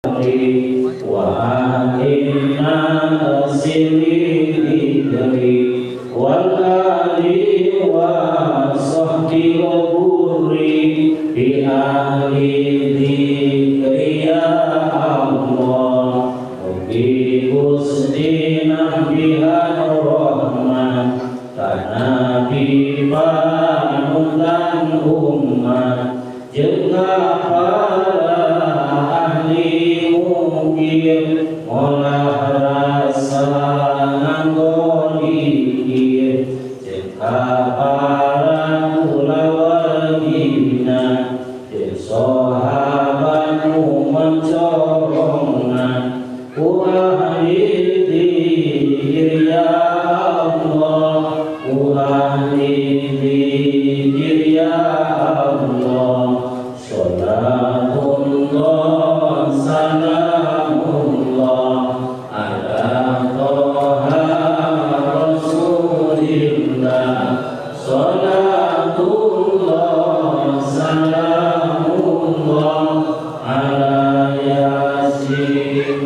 wa inna silidri wal ali wa sahbi wa burri bi ahli dzikri ya Allah bi husnina biha rahman kanabi panutan umat jeung olah rasa nanggolikir jika para ulawalina jeung sahabatmu mencorongna ulah dzikir ya Allah ulah dzikir ya Allah salatullah salamullah ala toha rasulillah salatullah salamullah ala yasin